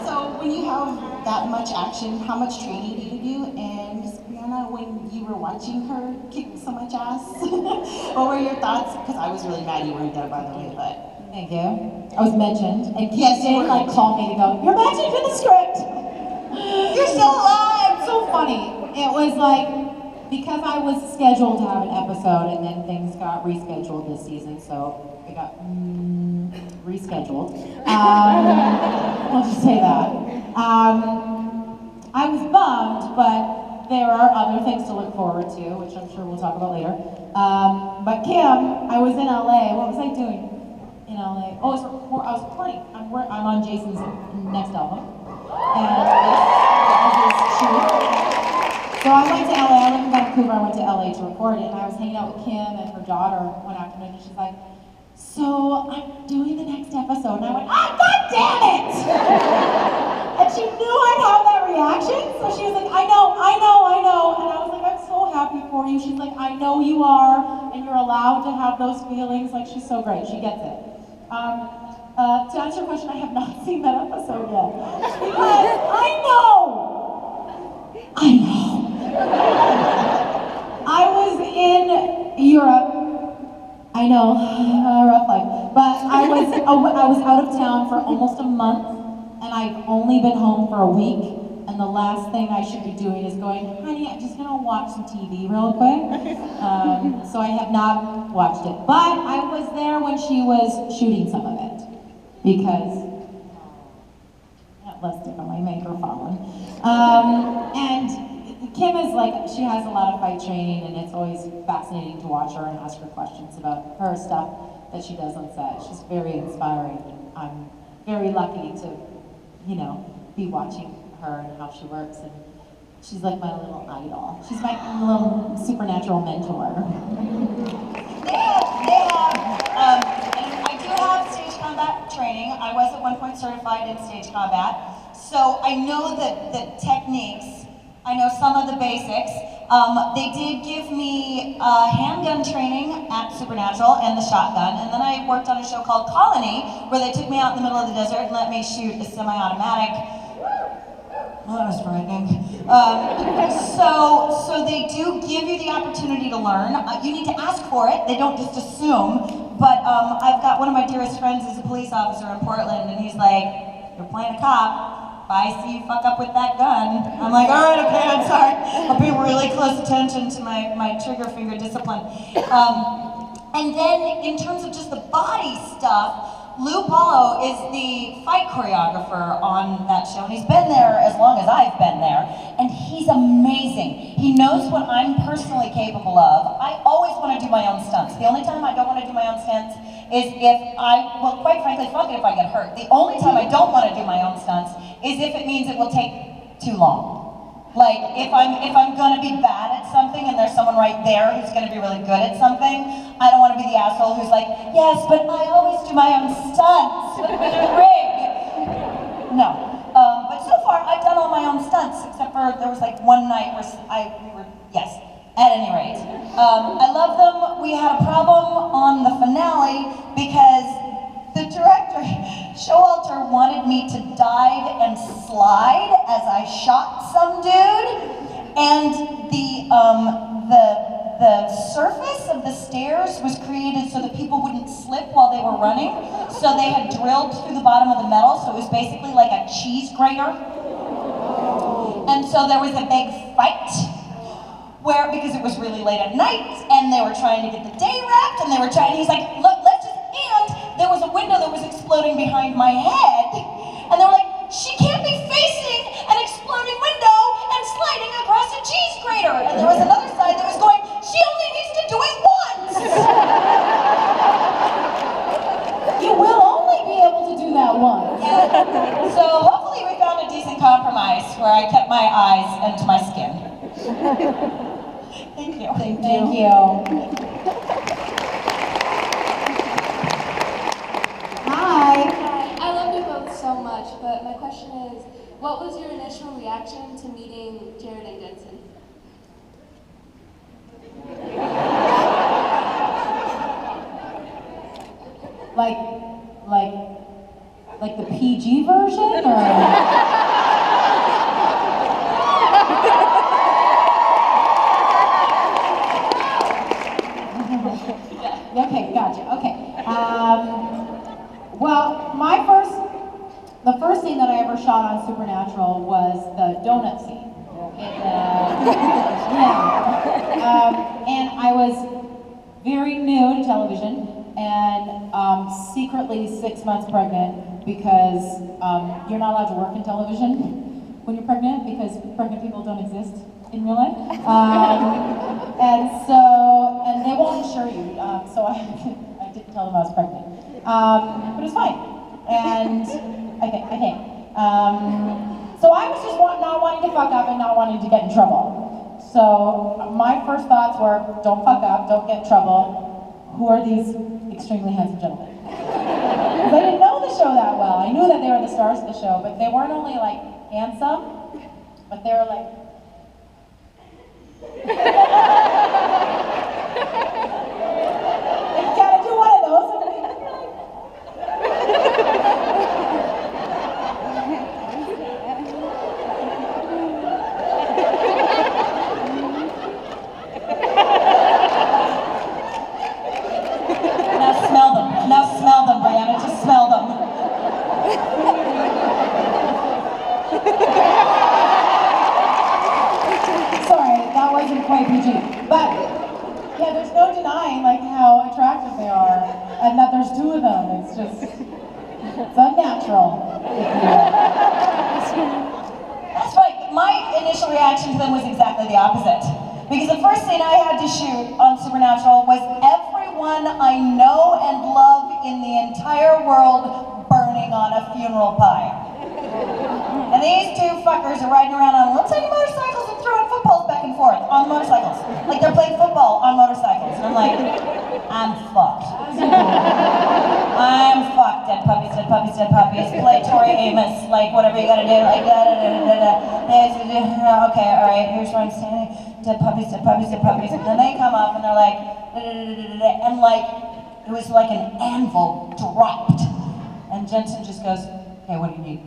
So when you have that much action, how much training do you do? And Miss Briana, when you were watching her kick so much ass, what were your thoughts? Because I was really mad you weren't there, by the way, but. Thank you. I was mentioned, and Kim Yes, did like call me to go, "You're mentioned in the script! You're still alive!" So funny. It was like, because I was scheduled to have an episode, and then things got rescheduled this season, so it got rescheduled. I'll just say that. I was bummed, but there are other things to look forward to, which I'm sure we'll talk about later. But Kim, I was in LA. What was I doing in LA? Oh, I was recording. I'm on Jason's next album, and this is his shoot. So I went to LA. I live in Vancouver. I went to LA to record it, and I was hanging out with Kim and her daughter one afternoon, and she's like, "So I'm doing the next episode," and I went, "Ah, God damn it!" And she knew I'd have that reaction, so she was like, "I know," and I was like, "I'm so happy for you." She's like, "I know you are, and you're allowed to have those feelings." Like, she's so great. She gets it. To answer your question, I have not seen that episode yet. Because I know. I was in Europe. I know, rough life. But I was out of town for almost a month, and I've only been home for a week. And the last thing I should be doing is going, "Honey, I'm just gonna watch some TV real quick." So I have not watched it. But I was there when she was shooting some of it. Because, let's stick on my microphone. And Kim is like, she has a lot of fight training, and it's always fascinating to watch her and ask her questions about her stuff that she does on set. She's very inspiring. I'm very lucky to, be watching her and how she works, and she's like my little idol. She's my little supernatural mentor. And I do have stage combat training. I was at one point certified in stage combat, so I know the techniques. I know some of the basics. They did give me handgun training at Supernatural and the shotgun, and then I worked on a show called Colony, where they took me out in the middle of the desert and let me shoot a semi-automatic. Well, that was frightening. So they do give you the opportunity to learn. You need to ask for it. They don't just assume. But I've got one of my dearest friends who's a police officer in Portland, and he's like, "You're playing a cop. If I see you fuck up with that gun," I'm like, "All right, okay, I'm sorry. I'll pay really close attention to my trigger finger discipline." And then in terms of just the body stuff, Lou Paulo is the fight choreographer on that show, and he's been there as long as I've been there, and he's amazing. He knows what I'm personally capable of. I always want to do my own stunts. The only time I don't want to do my own stunts is well, quite frankly, fuck it if I get hurt. The only time I don't want to do my own stunts is if it means it will take too long. Like, if I'm gonna be bad at something and there's someone right there who's gonna be really good at something, I don't wanna be the asshole who's like, "Yes, but I always do my own stunts with the rig." No. But so far, I've done all my own stunts, except for there was like one night where yes, at any rate. I love them. We had a problem on the finale because the director, Showalter, wanted me to dive and slide as I shot some dude, and the surface of the stairs was created so that people wouldn't slip while they were running. So they had drilled through the bottom of the metal, so it was basically like a cheese grater. And so there was a big fight because it was really late at night, and they were trying to get the day wrapped, and he's like, "Look, there was a window that was exploding behind my head, and they were like, she can't be facing an exploding window and sliding across a cheese grater." And there was another side that was going, "She only needs to do it once." You will only be able to do that once. Yeah. So hopefully we found a decent compromise where I kept my eyes and my skin. Thank you. Thank you. I love you both so much, but my question is, what was your initial reaction to meeting Jared and Denson? Like, like, like the PG version, or? Okay, gotcha. Okay. Well, the first scene that I ever shot on Supernatural was the donut scene. And I was very new to television and secretly 6 months pregnant because you're not allowed to work in television when you're pregnant because pregnant people don't exist in real life. And they won't insure you, so I didn't tell them I was pregnant. But it was fine. And I think. So I was just not wanting to fuck up and not wanting to get in trouble. So my first thoughts were, don't fuck up, don't get in trouble. Who are these extremely handsome gentlemen? Because I didn't know the show that well. I knew that they were the stars of the show, but they weren't only like handsome, but they were like, can I do one of those? Now smell them, Brianna. Just smell them. Sorry, that wasn't quite PG. But yeah, there's no denying like how attractive they are, and that there's two of them. It's unnatural. That's right. My initial reaction to them was exactly the opposite. Because the first scene I had to shoot on Supernatural was everyone I know and love in the entire world burning on a funeral pyre. And these two fuckers are riding around on little tiny motorcycles and throwing footballs back and forth on motorcycles. Like they're playing football on motorcycles. And I'm like, I'm fucked. I'm fucked. Dead puppies, dead puppies, dead puppies. Play Tori Amos, like whatever you gotta do. Like okay, alright, here's where I'm standing. Dead puppies, dead puppies, dead puppies. And then they come up and they're like, and like, it was like an anvil dropped. And Jensen just goes, okay, what do you need?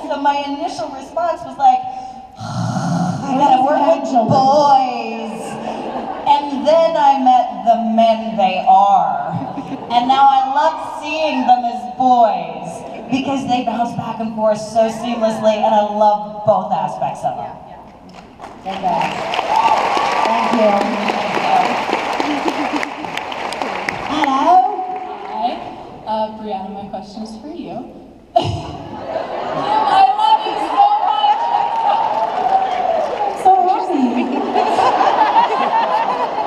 So my initial response was like, I gotta work with boys. And then I met the men they are. And now I love seeing them as boys because they bounce back and forth so seamlessly, and I love both aspects of them. Okay. Thank you. Hello. Hi. Brianna, my question is for you. I love you so much. So happy.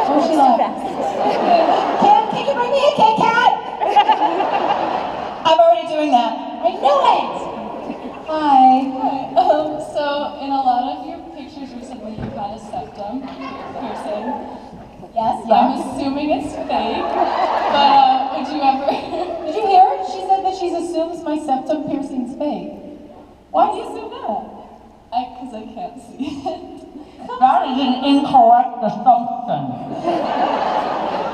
Oh, she left. Can you bring me a Kit Kat? I'm already doing that. I knew it. Hi. So in a lot of your pictures recently, you've had a septum piercing. Yes. I'm assuming it's fake, but would you ever? Did you hear her? She said that she assumes my septum piercing's fake. Why do you assume that? Because I can't see it. That is an incorrect assumption.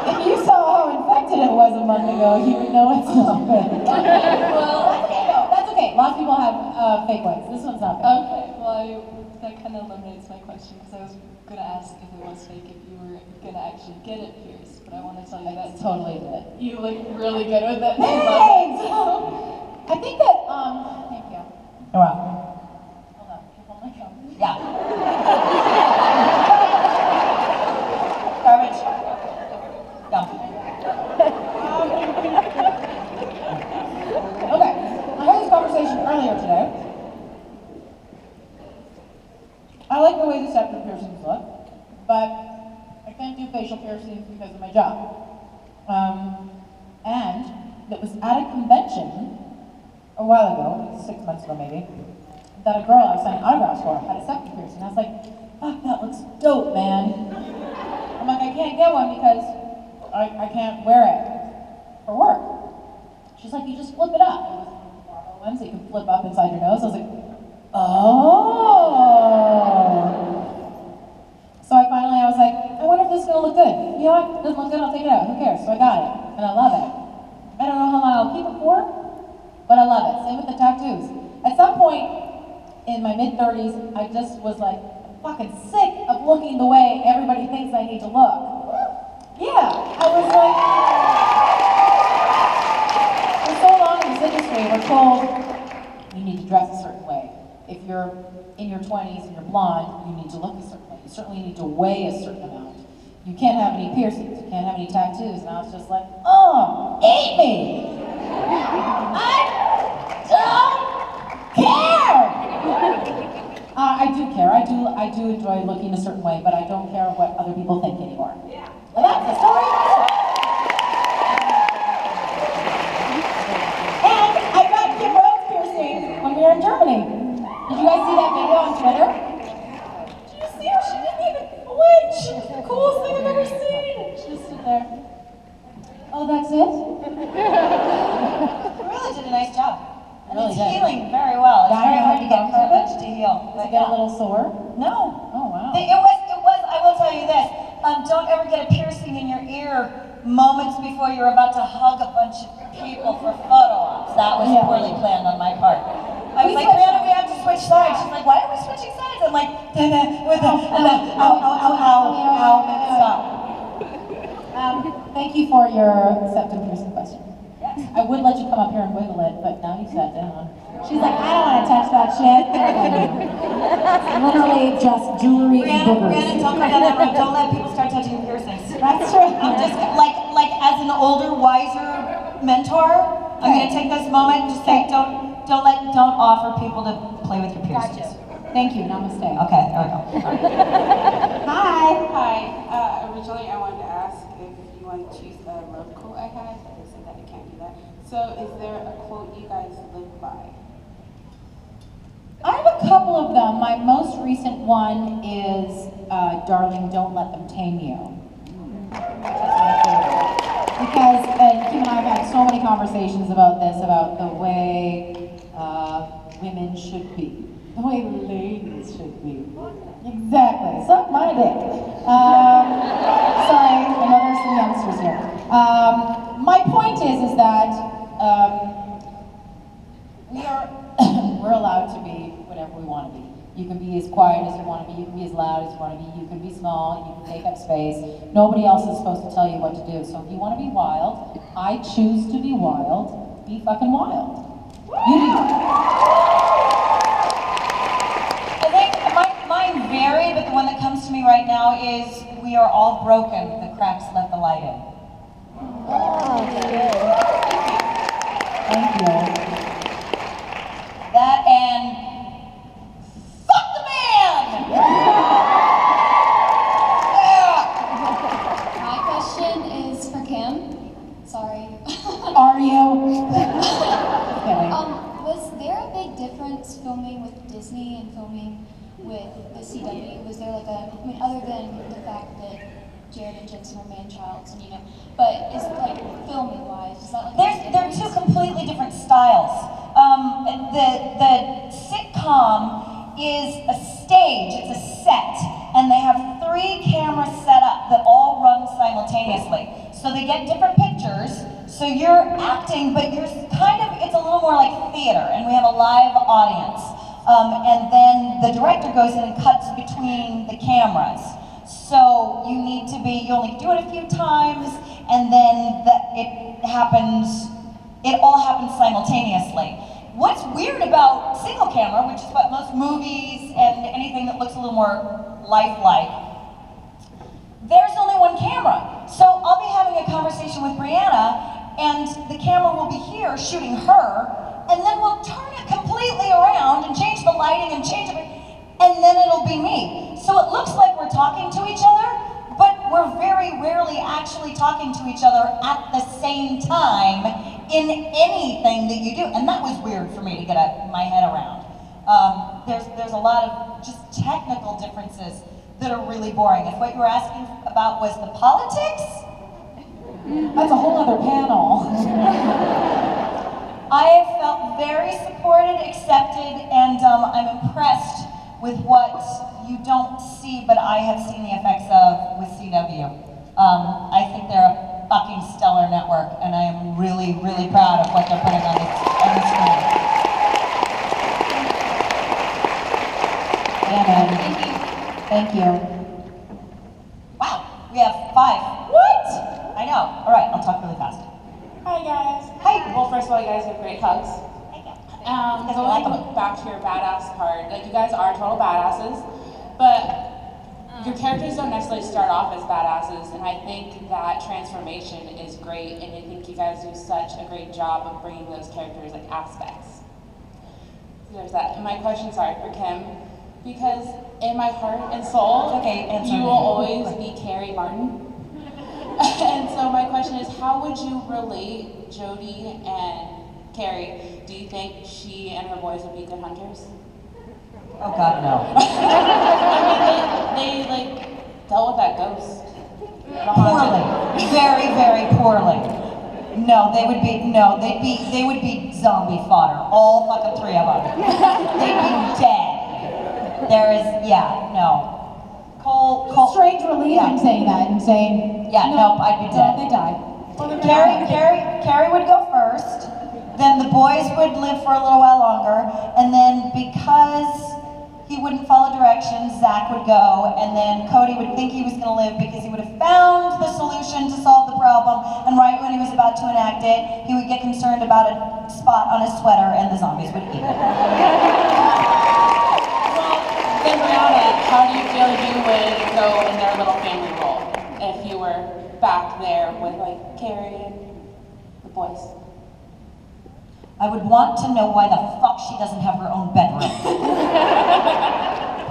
If you saw how infected it was a month ago, you would know it's not fake. Okay, well, That's okay. Lots of people have fake ones. This one's not fake. okay, well, that kind of eliminates my question because I was going to ask if it was fake, if you were going to actually get it pierced, but I want to tell you that Totally did. you look really good with it. Thanks! I think that, thank you. You're welcome. Hold on, can you hold my phone? Yeah. Garbage. Go. Okay, I had this conversation earlier today. I like the way the septum piercings look, but I can't do facial piercings because of my job. And it was at a convention a while ago, 6 months ago maybe, that a girl I was signing autographs for had a septum piercing. I was like, fuck, that looks dope, man. I'm like, I can't get one because I can't wear it for work. She's like, you just flip it up. It was normal ones that you can flip up inside your nose. I was like, oh. So I was like, I wonder if this is gonna look good. You know what? It doesn't look good, I'll take it out. Who cares? So I got it, and I love it. I don't know how long I'll keep it for, but I love it. Same with the tattoos. At some point in my mid-30s, I just was like, I'm fucking sick of looking the way everybody thinks I need to look. Yeah, I was like, for so long in this industry, we're told you need to dress a certain way. If you're in your 20s and you're blonde, you need to look a certain way. You certainly need to weigh a certain amount. You can't have any piercings, you can't have any tattoos. And I was just like, oh, eat me! I don't care! I do care. I do enjoy looking a certain way, but I don't care what other people think anymore. Yeah. And that's the story. And I got Kim Rhodes piercing when we were in Germany. Did you guys see that video on Twitter? Did you see her? She didn't even flinch. The coolest thing I've ever seen. She just stood there. Oh, that's it? You really did a nice job. And Really it's did. healing very well. It's very hard to get curvature to heal. Did it get a little sore? No. Oh, wow. It was, I will tell you this, don't ever get a piercing in your ear moments before you're about to hug a bunch of people for photo ops. That was poorly planned on my part. I was like, Briana, we have to switch sides. She's like, why are we switching sides? I'm like, stop. Thank you for your septum piercing question. I would let you come up here and wiggle it, but now you sat down. She's like, I don't want to touch that shit. Literally just jewelry and boogers. Briana, don't go down that road. Don't let people start touching your piercings. That's true. I'm just like as an older, wiser mentor, I'm going to take this moment to say, don't offer people to play with your piercings. Gotcha. Thank you. Namaste. Okay, there we go. Hi. Hi. Originally, I wanted to ask if you want to choose a love quote I had, but they said that I can't do that. So, is there a quote you guys live by? I have a couple of them. My most recent one is, darling, don't let them tame you. Because Kim and I have had so many conversations about this, about the way women should be. The way ladies should be. Exactly. Suck my dick. Sorry, I know there's some youngsters here. My point is that we're allowed to be whatever we want to be. You can be as quiet as you want to be, you can be as loud as you want to be, you can be small, you can take up space. Nobody else is supposed to tell you what to do. So if you want to be wild, I choose to be wild, be fucking wild. You do. I think mine vary, but the one that comes to me right now is, we are all broken, the cracks let the light in. Thank you. That and fuck the man! My question is for Kim. Sorry. Are you? Okay. Was there a big difference filming with Disney and filming with the CW? Was there like other than the fact that Jared and Jensen are man-childs, and but is like filming wise, is that like They're two completely different styles. The sitcom is a stage, it's a set, and they have 3 cameras set up that all run simultaneously. So they get different pictures, so you're acting, but you're it's a little more like theater, and we have a live audience. And then the director goes in and cuts between the cameras. So you only do it a few times, and then it all happens simultaneously. What's weird about single camera, which is what most movies and anything that looks a little more lifelike, there's only one camera. So I'll be having a conversation with Briana, and the camera will be here shooting her, and then we'll turn it completely around and change the lighting and change it, and then it'll be me. So it looks like we're talking to each other, but we're very rarely actually talking to each other at the same time in anything that you do. And that was weird for me to get my head around. There's a lot of just technical differences that are really boring. If what you were asking about was the politics, That's a whole other panel. very supported, accepted, and I'm impressed with what you don't see, but I have seen the effects of with CW. I think they're a fucking stellar network, and I am really, really proud of what they're putting on the screen. Yeah, man. Thank you. Thank you. Wow, we have 5. What? I know. All right, I'll talk really fast. Hi guys. Hi. Well, first of all, you guys have great hugs. Because we like 'em. Going back to your badass part, like you guys are total badasses, but your characters don't necessarily start off as badasses, and I think that transformation is great, and I think you guys do such a great job of bringing those characters like aspects. So there's that. And my question, sorry, for Kim, because in my heart and soul, Okay, answer you me. will always be Carrie Martin. And so my question is, how would you relate Jody and Carrie? Do you think she and her boys would be good hunters? Oh God, no. I mean, they like dealt with that ghost. Poorly, very, very poorly. No, they would be zombie fodder. All fucking 3 of them. They'd be dead. There is, yeah, no. Cole. Strange relief yeah. in saying that and saying, Yeah, nope, I'd be dead. No, they died. Carrie would go first, then the boys would live for a little while longer, and then because he wouldn't follow directions, Zach would go, and then Cody would think he was going to live because he would have found the solution to solve the problem, and right when he was about to enact it, he would get concerned about a spot on his sweater, and the zombies would eat it. Then Brianna, how do you feel you would go in their little family role if you were back there with like Carrie and the boys? I would want to know why the fuck she doesn't have her own bedroom.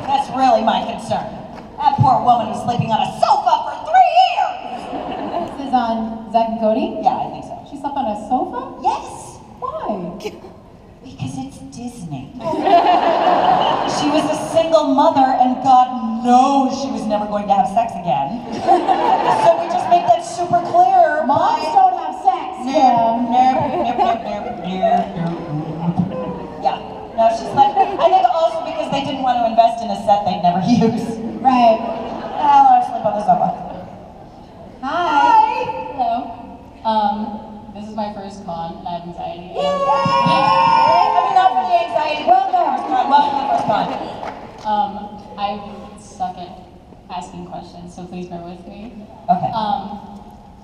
That's really my concern. That poor woman was sleeping on a sofa for 3 years! This is on Zach and Cody? Yeah, I think so. She slept on a sofa? Yes! Why? Because it's Disney. She was a single mother, and God knows she was never going to have sex again. So we just make that super clear. Moms don't have sex, Kim. Yeah. No, she's like, I think also because they didn't want to invest in a set they'd never use. Right. I'll let her sleep on the sofa. Hi. Hello. This is my first con, and I have anxiety. Yay! I mean, not for the anxiety. Welcome to the first con. I suck at asking questions, so please bear with me. Okay.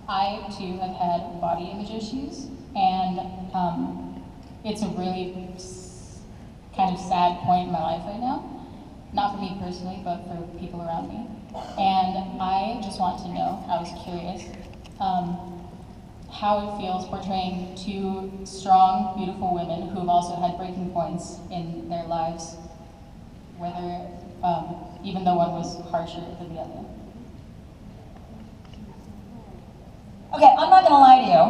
I too have had body image issues, and it's a really kind of sad point in my life right now. Not for me personally, but for people around me. And I just want to know, I was curious, how it feels portraying 2 strong, beautiful women who have also had breaking points in their lives, whether, even though one was harsher than the other. Okay, I'm not gonna lie to you.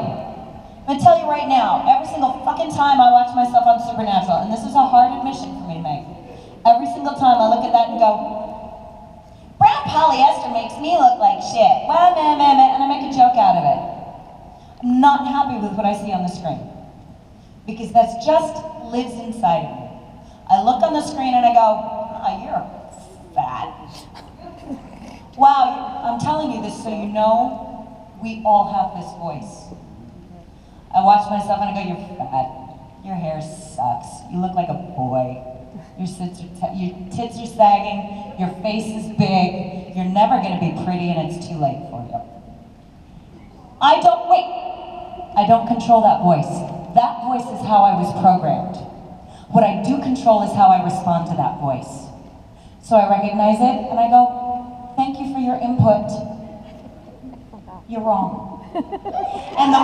I'm gonna tell you right now, every single fucking time I watch myself on Supernatural, and this is a hard admission for me to make, every single time I look at that and go, brown polyester makes me look like shit. Well, and I make a joke out of it. I'm not happy with what I see on the screen. Because that's just lives inside of me. I look on the screen and I go, oh, you're fat. Wow, I'm telling you this so you know, we all have this voice. I watch myself and I go, you're fat. Your hair sucks. You look like a boy. Your tits are sagging. Your face is big. You're never going to be pretty and it's too late for you. I don't control that voice. That voice is how I was programmed. What I do control is how I respond to that voice. So I recognize it and I go, thank you for your input. You're wrong. And the